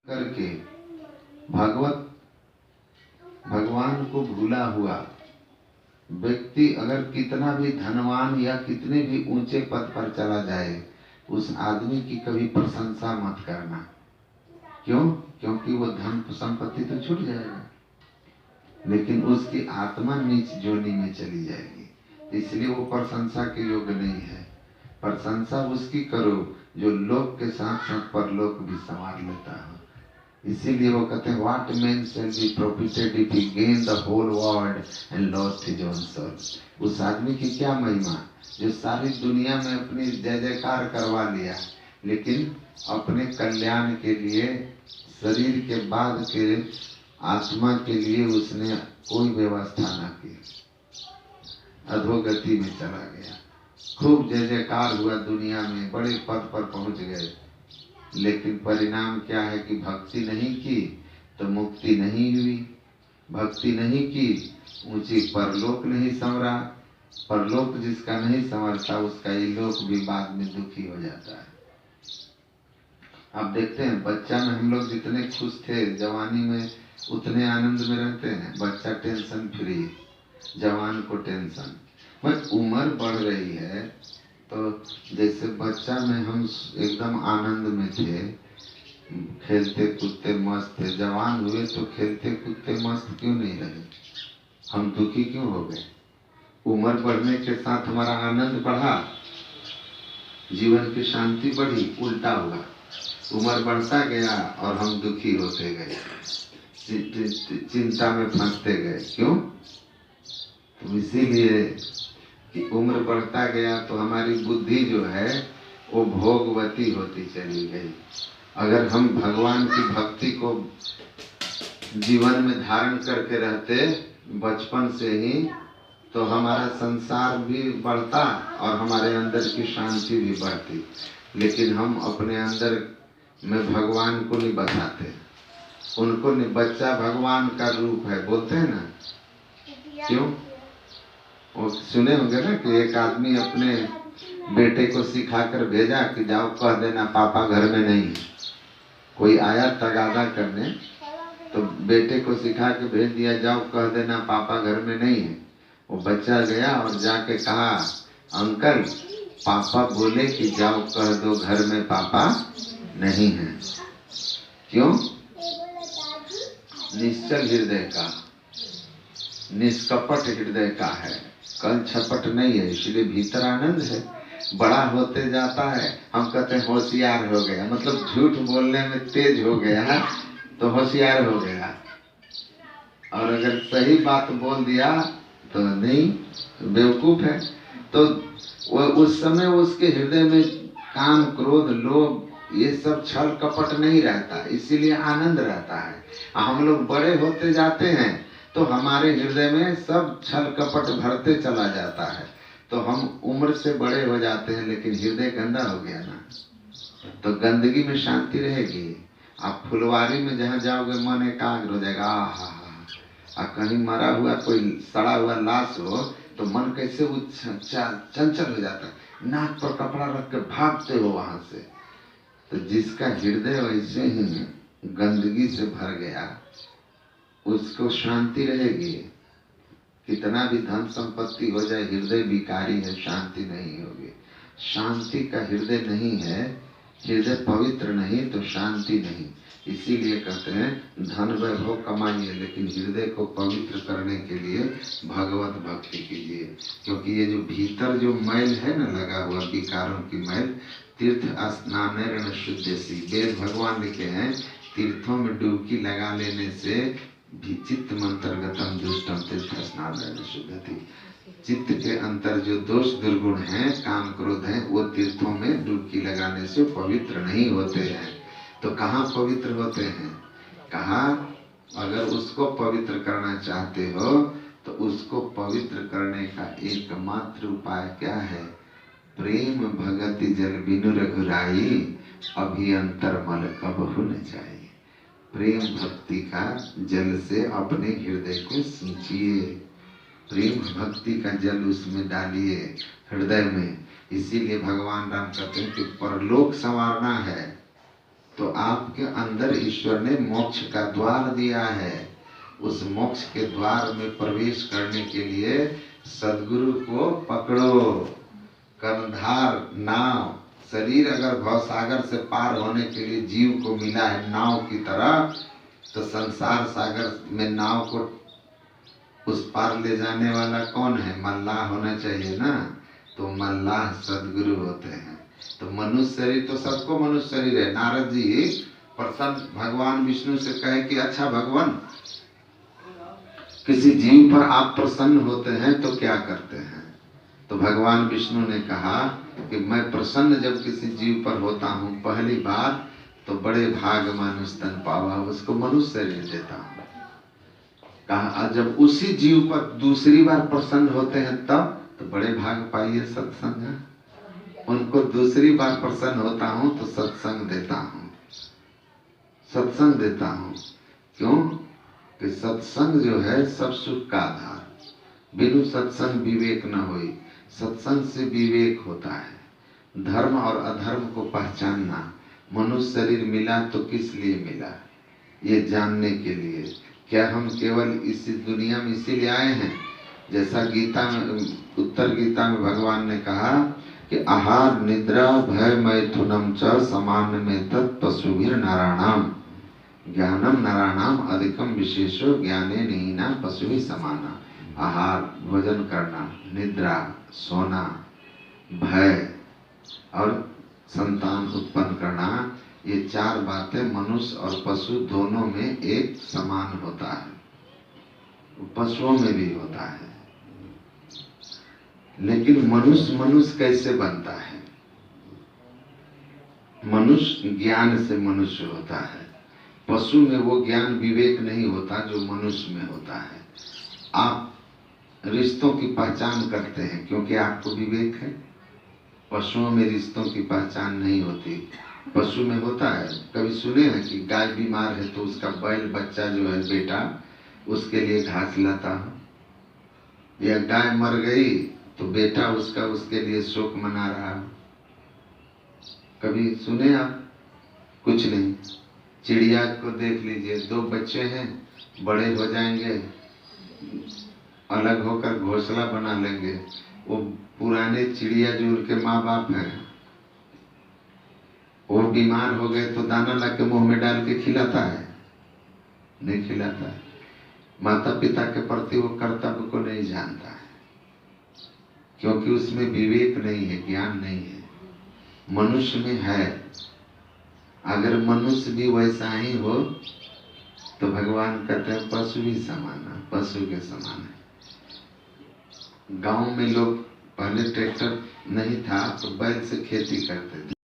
करके भगवान को भूला हुआ व्यक्ति अगर कितना भी धनवान या कितने भी ऊंचे पद पर चला जाए, उस आदमी की कभी प्रशंसा मत करना। क्यों? क्योंकि वो धन संपत्ति तो छूट जाएगा, लेकिन उसकी आत्मा नीच जोनी में चली जाएगी, इसलिए वो प्रशंसा के योग्य नहीं है। प्रशंसा उसकी करो जो लोक के साथ साथ परलोक भी संवार लेता हो। इसीलिए वो कहते हैं, what man shall be profited if he gain the whole world and lost his own soul. उस आदमी की क्या महिमा जो सारी दुनिया में अपनी जय जयकार करवा लिया, लेकिन अपने कल्याण के लिए, शरीर के बाद के आत्मा के लिए उसने कोई व्यवस्था न की, अधोगति में चला गया। खूब जय जयकार हुआ, दुनिया में बड़े पद पर पहुंच गए, लेकिन परिणाम क्या है कि भक्ति नहीं की तो मुक्ति नहीं हुई, भक्ति नहीं की ऊंची परलोक नहीं संवरा, परलोक जिसका नहीं संवरता उसका ये लोक भी बाद में दुखी हो जाता है। आप देखते हैं बच्चा में हम लोग जितने खुश थे जवानी में उतने आनंद में रहते हैं। बच्चा टेंशन फ्री, जवान को टेंशन। बस उम्र बढ़ रही है तो जैसे बच्चा में हम एकदम आनंद में थे, खेलते कूदते मस्त थे, जवान हुए तो खेलते कूदते मस्त क्यों नहीं रहे? हम दुखी क्यों हो गए? उम्र बढ़ने के साथ हमारा आनंद बढ़ा, जीवन की शांति बढ़ी, उल्टा हुआ। उम्र बढ़ता गया और हम दुखी होते गए, चिंता में फंसते गए। क्यों? तो इसीलिए कि उम्र बढ़ता गया तो हमारी बुद्धि जो है वो भोगवती होती चली गई। अगर हम भगवान की भक्ति को जीवन में धारण करके रहते बचपन से ही, तो हमारा संसार भी बढ़ता और हमारे अंदर की शांति भी बढ़ती। लेकिन हम अपने अंदर में भगवान को नहीं बसाते, उनको नहीं। बच्चा भगवान का रूप है बोलते हैं ना, क्यों? वो सुने होंगे ना कि एक आदमी अपने बेटे को सिखाकर भेजा कि जाओ कह देना पापा घर में नहीं है। कोई आया तगादा करने तो बेटे को सिखा के भेज दिया, जाओ कह देना पापा घर में नहीं है। वो बच्चा गया और जाके कहा, अंकल पापा बोले कि जाओ कह दो घर में पापा नहीं है। क्यों? निश्चल हृदय का, निष्कपट हृदय का है, कल छपट नहीं है, इसलिए भीतर आनंद है। बड़ा होते जाता है, हम कहते हैं होशियार हो गया, मतलब झूठ बोलने में तेज हो गया तो होशियार हो गया, और अगर सही बात बोल दिया तो नहीं, बेवकूफ है। तो वो उस समय उसके हृदय में काम क्रोध लोभ ये सब छल कपट नहीं रहता, इसीलिए आनंद रहता है। हम लोग बड़े होते जाते हैं तो हमारे हृदय में सब छल कपट भरते चला जाता है, तो हम उम्र से बड़े हो जाते हैं, लेकिन हृदय गंदा हो गया ना, तो गंदगी में शांति रहेगी। आप फुलवारी में जहाँ जाओगे मन एकाग्र हो जाएगा, आ कहीं मरा हुआ कोई सड़ा हुआ लाश हो तो मन कैसे चंचल हो जाता है, नाक पर कपड़ा रख के भागते हो वहां से। तो जिसका हृदय वैसे ही गंदगी से भर गया उसको शांति रहेगी। कितना भी धन संपत्ति हो जाए, हृदय विकारी है, शांति नहीं होगी। शांति का हृदय नहीं है, हृदय पवित्र नहीं तो शांति नहीं। इसीलिए कहते हैं धन वैभव कमाइए, लेकिन हृदय को पवित्र करने के लिए भगवत भक्ति कीजिए। क्योंकि ये जो भीतर जो मैल है ना लगा हुआ, विकारों की मैल, तीर्थ स्नान शुद्धि, वेद भगवान लिखे हैं, तीर्थों में डुबकी लगा लेने से चित्त मंतर्गतम दुष्टम तीर्थ स्नान शुद्धति। चित्त के अंतर जो दोष दुर्गुण हैं, काम क्रोध हैं, वो तीर्थों में डुबकी लगाने से पवित्र नहीं होते हैं। तो कहाँ पवित्र होते हैं? कहा अगर उसको पवित्र करना चाहते हो तो उसको पवित्र करने का एकमात्र उपाय क्या है? प्रेम भगति जल बिनु रघुराई, अभियंतर मल कबहु न जाए। प्रेम भक्ति का जल से अपने हृदय को सींचिए, प्रेम भक्ति का जल उसमें डालिए हृदय में। इसीलिए भगवान राम कहते हैं कि परलोक संवारना है तो आपके अंदर ईश्वर ने मोक्ष का द्वार दिया है। उस मोक्ष के द्वार में प्रवेश करने के लिए सदगुरु को पकड़ो। कर्णधार नाव, शरीर अगर भवसागर से पार होने के लिए जीव को मिला है नाव की तरह, तो संसार सागर में नाव को उस पार ले जाने वाला कौन है? मल्लाह होना चाहिए ना। तो मल्लाह सदगुरु होते हैं। तो मनुष्य शरीर तो सबको मनुष्य शरीर है। नारद जी प्रसन्न भगवान विष्णु से कहे कि अच्छा भगवान, किसी जीव पर आप प्रसन्न होते हैं तो क्या करते हैं? तो भगवान विष्णु ने कहा कि मैं प्रसन्न जब किसी जीव पर होता हूँ, पहली बार तो बड़े भाग मानुष तन पावा, उसको मनुष्य शरीर देता हूँ। कहा जब उसी जीव पर दूसरी बार प्रसन्न होते हैं तब तो बड़े भाग पाइए सत्संग। उनको दूसरी बार प्रसन्न होता हूँ तो सत्संग देता हूँ, सत्संग देता हूँ। क्यों? कि सत्संग जो है सब सुख का आधार। बिनु सत्संग विवेक न होई। सत्संग से विवेक होता है, धर्म और अधर्म को पहचानना। मनुष्य शरीर मिला तो किस लिए मिला, ये जानने के लिए। क्या हम केवल इसी दुनिया में इसीलिए आए हैं? जैसा गीता में, उत्तर गीता में भगवान ने कहा कि आहार निद्रा भय मैथुनम च समान में तत् पशुभिर नराणाम ज्ञानम नराणाम अधिकम विशेषो ज्ञाने नीना पशु समाना। आहार भोजन करना, निद्रा सोना, भय और संतान उत्पन्न करना, ये चार बातें मनुष्य और पशु दोनों में एक समान होता है। पशुओं में भी होता है। लेकिन मनुष्य कैसे बनता है? मनुष्य ज्ञान से मनुष्य होता है। पशु में वो ज्ञान विवेक नहीं होता जो मनुष्य में होता है। आप रिश्तों की पहचान करते हैं क्योंकि आपको विवेक है। पशुओं में रिश्तों की पहचान नहीं होती। पशु में होता है। कभी सुने हैं कि गाय बीमार है तो उसका बैल बच्चा जो है बेटा उसके लिए घास लाता हो, या गाय मर गई तो बेटा उसका उसके लिए शोक मना रहा हो? कभी सुने आप? कुछ नहीं। चिड़िया को देख लीजिए, दो बच्चे हैं, बड़े हो जाएंगे, अलग होकर घोंसला बना लेंगे। वो पुराने चिड़िया जो उनके माँ बाप हैं, वो बीमार हो गए तो दाना ला के मुंह में डाल के खिलाता है? नहीं खिलाता है। माता पिता के प्रति वो कर्तव्य को नहीं जानता है, क्योंकि उसमें विवेक नहीं है, ज्ञान नहीं है। मनुष्य में है। अगर मनुष्य भी वैसा ही हो तो भगवान कहते हैं पशु भी समान है, पशु के समान है। गांव में लोग पहले ट्रैक्टर नहीं था तो बैल से खेती करते थे।